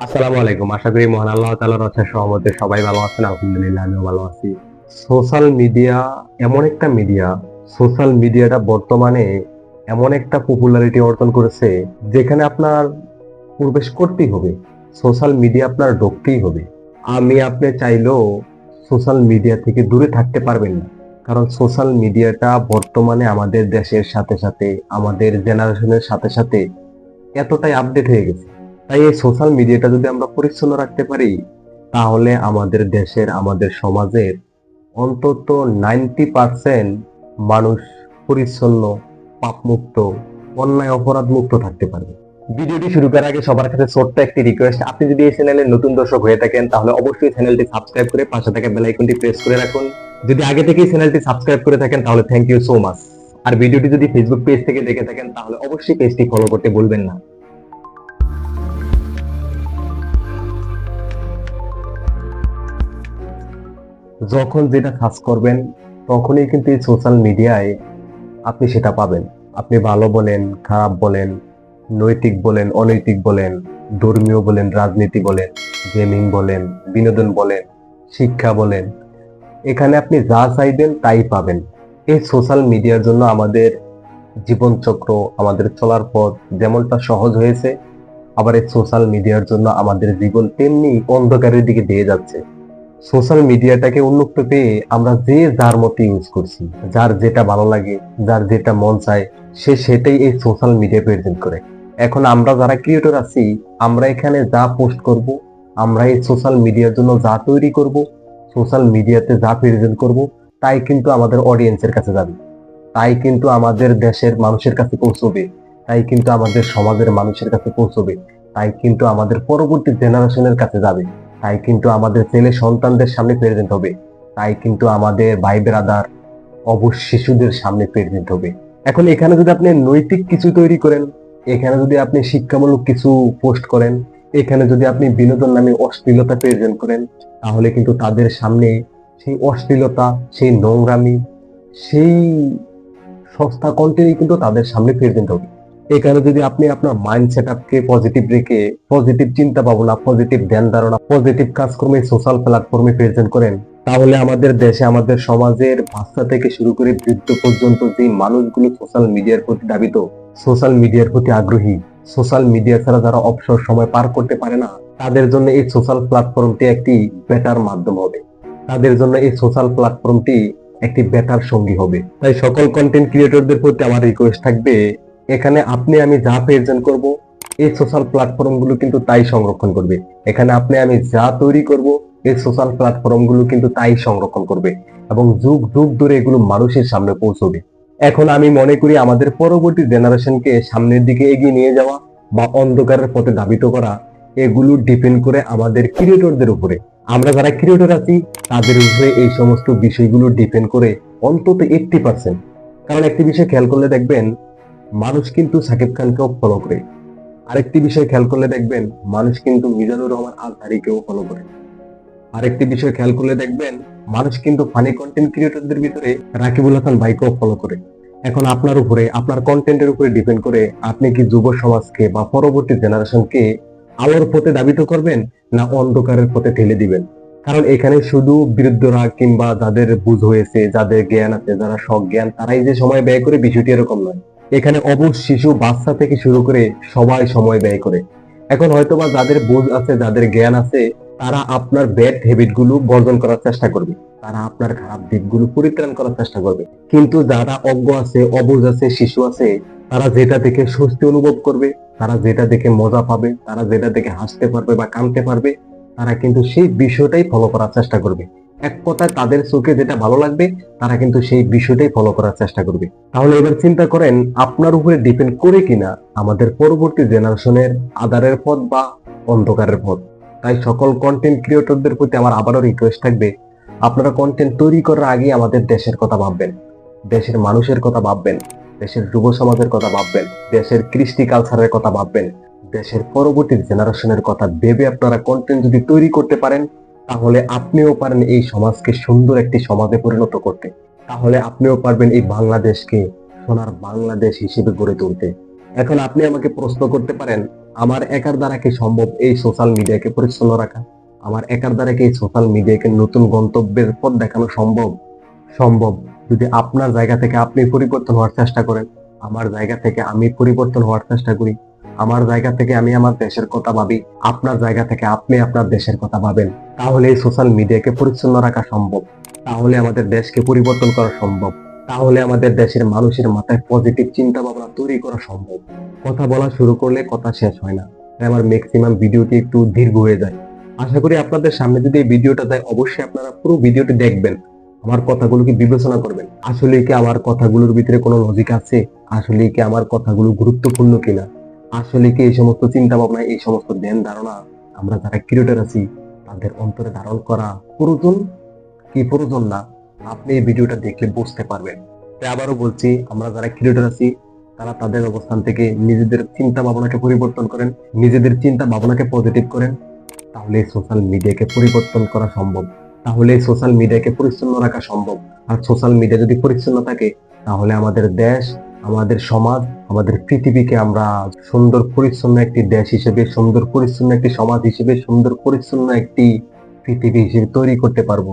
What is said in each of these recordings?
আসসালামু আলাইকুম। আশা করি মহান আল্লাহ তাআলার অশেষ রহমতে সবাই ভালো আছেন। আলহামদুলিল্লাহ আমিও ভালো আছি। সোশ্যাল মিডিয়া এমন একটা মিডিয়া, সোশ্যাল মিডিয়াটা বর্তমানে এমন একটা পপুলারিটি অর্জন করেছে যেখানে আপনার প্রবেশ করতেই হবে। সোশ্যাল মিডিয়া আপনার ঢুকতেই হবে। আপনি চাইলেও সোশ্যাল মিডিয়া থেকে দূরে থাকতে পারবেন না। কারণ সোশ্যাল মিডিয়াটা বর্তমানে আমাদের দেশের সাথে সাথে, আমাদের জেনারেশনের সাথে সাথে এতটাই আপডেট হয়ে গেছে। তাই এই সোশ্যাল মিডিয়াটা যদি আমরা পরিচ্ছন্ন রাখতে পারি, তাহলে আমাদের দেশের, আমাদের সমাজের অন্তত 90% মানুষ পরিচ্ছন্ন, পাপমুক্ত, অন্যায় অপরাধ মুক্ত থাকতে পারবে। ভিডিওটি শুরু করার আগে সবার কাছে ছোট্ট একটি রিকোয়েস্ট, আপনি যদি এই চ্যানেলের নতুন দর্শক হয়ে থাকেন তাহলে অবশ্যই চ্যানেলটি সাবস্ক্রাইব করে পাশে থাকা বেল আইকনটি প্রেস করে রাখুন। যদি আগে থেকেই চ্যানেলটি সাবস্ক্রাইব করে থাকেন তাহলে থ্যাংক ইউ সো মাচ। আর ভিডিওটি যদি ফেসবুক পেজ থেকে দেখে থাকেন তাহলে অবশ্যই পেজটি ফলো করতে ভুলবেন না। যখন যেটা সার্চ করবেন তখনই কিন্তু এই সোশ্যাল মিডিয়ায় আপনি সেটা পাবেন। আপনি ভালো বলেন, খারাপ বলেন, নৈতিক বলেন, অনৈতিক বলেন, ধর্মীয় বলেন, রাজনীতি বলেন, গেমিং বলেন, বিনোদন বলেন, শিক্ষা বলেন, এখানে আপনি যা চাইবেন তাই পাবেন। এই সোশ্যাল মিডিয়ার জন্য আমাদের জীবনচক্র, আমাদের চলার পথ যেমনটা সহজ হয়েছে, আবার এই সোশ্যাল মিডিয়ার জন্য আমাদের জীবন তেমনি অন্ধকারের দিকে দিয়ে যাচ্ছে। সোশ্যাল মিডিয়াটাকে উন্মুক্ত পেয়ে আমরা যে যার মতো ইউজ করছি, যার যেটা ভালো লাগে, যার যেটা মন চায়, সে সেটাই এই সোশ্যাল মিডিয়া প্রেজেন্ট করে। এখন আমরা যারা ক্রিয়েটর আছি, আমরা এখানে যা পোস্ট করব, আমরা এই সোশ্যাল মিডিয়ার জন্য যা তৈরি করব, সোশ্যাল মিডিয়াতে যা প্রেজেন্ট করব, তাই কিন্তু আমাদের অডিয়েন্সের কাছে যাবে, তাই কিন্তু আমাদের দেশের মানুষের কাছে পৌঁছবে, তাই কিন্তু আমাদের সমাজের মানুষের কাছে পৌঁছবে, তাই কিন্তু আমাদের পরবর্তী জেনারেশনের কাছে যাবে, তাই কিন্তু আমাদের ছেলে সন্তানদের সামনে প্রেজেন্ট হবে, তাই কিন্তু আমাদের ভাই ব্রাদার অবশ শিশুদের সামনে প্রেজেন্ট হবে। এখন এখানে যদি আপনি নৈতিক কিছু তৈরি করেন, এখানে যদি আপনি শিক্ষামূলক কিছু পোস্ট করেন, এখানে যদি আপনি বিনোদন নামে অশ্লীলতা প্রেজেন্ট করেন, তাহলে কিন্তু তাদের সামনে সেই অশ্লীলতা, সেই নোংরামি, সেই সস্তা কন্টেন্টই কিন্তু তাদের সামনে প্রেজেন্ট হবে। এখানে যদি আপনি আপনার মাইন্ড সেট আপকে পজিটিভ রেখে, পজিটিভ চিন্তা ভাবনা, পজিটিভ ধ্যান ধারণা, পজিটিভ কাজকর্মে সোশ্যাল প্ল্যাটফর্মে প্রেজেন্ট করেন, তাহলে আমাদের দেশে, আমাদের সমাজের বাচ্চা থেকে শুরু করে বৃদ্ধ পর্যন্ত যে মানুষগুলো সোশ্যাল মিডিয়ার প্রতি ধাবিত, সোশ্যাল মিডিয়ার প্রতি আগ্রহী, সোশ্যাল মিডিয়া ছাড়া যারা অবসর সময় পার করতে পারে না, তাদের জন্য এই সোশ্যাল প্ল্যাটফর্মটি একটি বেটার মাধ্যম হবে। তাদের জন্য এই সোশ্যাল প্ল্যাটফর্মটি একটি বেটার সঙ্গী হবে। তাই সকল কন্টেন্ট ক্রিয়েটরদের প্রতি আমার রিকোয়েস্ট থাকবে, এখানে আপনি আমি যা প্রেজেন্ট করব, এই সোশ্যাল প্ল্যাটফর্ম গুলো কিন্তু তাই সংরক্ষণ করবে। এখানে আপনি আমি যা তৈরি করব, এই সোশ্যাল প্ল্যাটফর্ম গুলো কিন্তু তাই সংরক্ষণ করবে এবং যুগ যুগ ধরে এগুলো মানুষের সামনে পৌঁছবে। এখন আমি মনে করি আমাদের পরবর্তী জেনারেশনকে সামনের দিকে এগিয়ে নিয়ে যাওয়া বা অন্ধকারের পথে ধাবিত করা, এগুলো ডিপেন্ড করে আমাদের ক্রিয়েটরদের উপরে। আমরা যারা ক্রিয়েটর আছি তাদের উপরে এই সমস্ত বিষয়গুলো ডিপেন্ড করে অন্তত 80%। কারণ একটি বিষয় খেয়াল করলে দেখবেন, মানুষ কিন্তু সাকিব খানকেও ফলো করে। আরেকটি বিষয় খেয়াল করলে দেখবেন, মানুষ কিন্তু মিজানুর রহমান আজহারিকেও ফলো করে। আরেকটি বিষয় খেয়াল করলে দেখবেন, মানুষ কিন্তু ফানি কন্টেন্ট ক্রিয়েটরদের ভিতরে রাকিবুল হাসান ভাইকেও ফলো করে। এখন আপনার উপরে, আপনার কন্টেন্টের উপরে ডিপেন্ড করে আপনি কি যুব সমাজকে বা পরবর্তী জেনারেশনকে আলোর পথে ধাবিত করবেন না অন্ধকারের পথে ঠেলে দিবেন। কারণ এখানে শুধু বৃদ্ধরা কিংবা যাদের বুঝ হয়েছে, যাদের জ্ঞান আছে, যারা সজ্ঞান, তারাই যে সময় ব্যয় করে বিষয়টি এরকম নয়। এখানে অবুঝ শিশু, বাচ্চা থেকে শুরু করে সবাই সময় ব্যয় করে। এখন হয়তোবা যাদের বুঝ আছে, যাদের জ্ঞান আছে, তারা আপনার ব্যাড হ্যাবিট গুলো বর্জন করার চেষ্টা করবে, তারা আপনার খারাপ দিকগুলো পরিত্রাণ করার চেষ্টা করবে। কিন্তু যারা অজ্ঞ আছে, অবুঝ আছে, শিশু আছে, তারা যেটা দেখে স্বস্তি অনুভব করবে, তারা যেটা দেখে মজা পাবে, তারা যেটা দেখে হাসতে পারবে বা কাঁদতে পারবে, তারা কিন্তু সেই বিষয়টাই ফলো করার চেষ্টা করবে। এক কথায় তাদের চোখে যেটা ভালো লাগবে, তারা কিন্তু সেই বিষয়টাই ফলো করার চেষ্টা করবে। তাহলে এবার চিন্তা করেন, আপনার উপরে ডিপেন্ড করে কিনা আমাদের পরবর্তী জেনারেশনের আধারের পথ বা অন্ধকারের পথ। তাই সকল কন্টেন্ট ক্রিয়েটরদের প্রতি আমার আবারও রিকোয়েস্ট থাকবে, আপনারা কন্টেন্ট তৈরি করার আগে আমাদের দেশের কথা ভাববেন, দেশের মানুষের কথা ভাববেন, দেশের যুব সমাজের কথা ভাববেন, দেশের কৃষ্টি কালচারের কথা ভাববেন, দেশের পরবর্তী জেনারেশনের কথা ভেবে আপনারা কন্টেন্ট যদি তৈরি করতে পারেন, তাহলে আপনিও পারেন এই সমাজকে সুন্দর একটি সমাজে পরিণত করতে। তাহলে আপনিও পারবেন এই বাংলাদেশকে সোনার বাংলাদেশ হিসেবে গড়ে তুলতে। এখন আপনি আমাকে প্রশ্ন করতে পারেন, আমার একার দ্বারা কি সম্ভব এই সোশ্যাল মিডিয়াকে পরিচ্ছন্ন রাখা? আমার একার দ্বারা কি এই সোশ্যাল মিডিয়াকে নতুন গন্তব্যের পথ দেখানো সম্ভব? সম্ভব, যদি আপনার জায়গা থেকে আপনি পরিবর্তন হওয়ার চেষ্টা করেন, আমার জায়গা থেকে আমি পরিবর্তন হওয়ার চেষ্টা করি, আমার জায়গা থেকে আমি আমার দেশের কথা ভাবি, আপনার জায়গা থেকে আপনি আপনার দেশের কথা ভাবেন, তাহলে এই সোশ্যাল মিডিয়াকে পরিচ্ছন্ন রাখা সম্ভব। তাহলে আমাদের দেশকে পরিবর্তন করা সম্ভব। তাহলে আমাদের দেশের মানুষের মাথায় পজিটিভ চিন্তা ভাবনা তৈরি করা সম্ভব। কথা বলা শুরু করলে কথা শেষ হয় না, তাই আমার ম্যাক্সিমাম ভিডিওটি একটু দীর্ঘ হয়ে যায়। আশা করি আপনাদের সামনে যদি এই ভিডিওটা দেয়, অবশ্যই আপনারা পুরো ভিডিওটি দেখবেন, আমার কথাগুলোকে বিবেচনা করবেন। আসলে কি আমার কথাগুলোর ভিতরে কোনো লজিক আছে? আসলে কি আমার কথাগুলো গুরুত্বপূর্ণ কিনা? আসলে কি এই সমস্ত চিন্তা ভাবনা, এই সমস্ত ধ্যান ধারণা আমরা যারা ক্রিয়েটর আছি তাদের অন্তরে ধারণ করা প্রয়োজন কি প্রয়োজন না? আপনি এই ভিডিওটা দেখলে বুঝতে পারবেন। তাই আবারও বলছি, আমরা যারা ক্রিয়েটর আছি তারা তাদের অবস্থান থেকে নিজেদের চিন্তা ভাবনাকে পরিবর্তন করেন, নিজেদের চিন্তা ভাবনাকে পজিটিভ করেন, তাহলে সোশ্যাল মিডিয়াকে পরিবর্তন করা সম্ভব। তাহলে সোশ্যাল মিডিয়াকে পরিচ্ছন্ন রাখা সম্ভব। আর সোশ্যাল মিডিয়া যদি পরিচ্ছন্ন থাকে, তাহলে আমাদের দেশ, আমাদের সমাজ, আমাদের পৃথিবীকে আমরা সুন্দর পরিচ্ছন্ন একটি দেশ হিসেবে, সুন্দর পরিচ্ছন্ন একটি সমাজ হিসেবে, সুন্দর পরিচ্ছন্ন একটি পৃথিবী হিসেবে তৈরি করতে পারবো।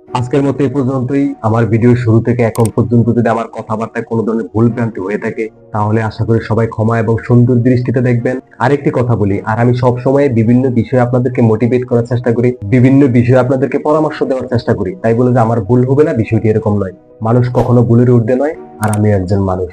আজকের মতো এই পর্যন্তই। আমার ভিডিও শুরু থেকে এখন পর্যন্ত যদি আমার কথাবার্তায় কোনো ধরনের ভুল ভ্রান্তি হয়ে থাকে, তাহলে আশা করি সবাই ক্ষমা এবং সুন্দর দৃষ্টিতে দেখবেন। আরেকটি কথা বলি, আর আমি সব সময় বিভিন্ন বিষয়ে আপনাদেরকে মোটিভেট করার চেষ্টা করি, বিভিন্ন বিষয়ে আপনাদেরকে পরামর্শ দেওয়ার চেষ্টা করি, তাই বলে যে আমার ভুল হবে না, বিষয়টি এরকম নয়। মানুষ কখনো ভুলের ঊর্ধ্বে নয়, আর আমি একজন মানুষ।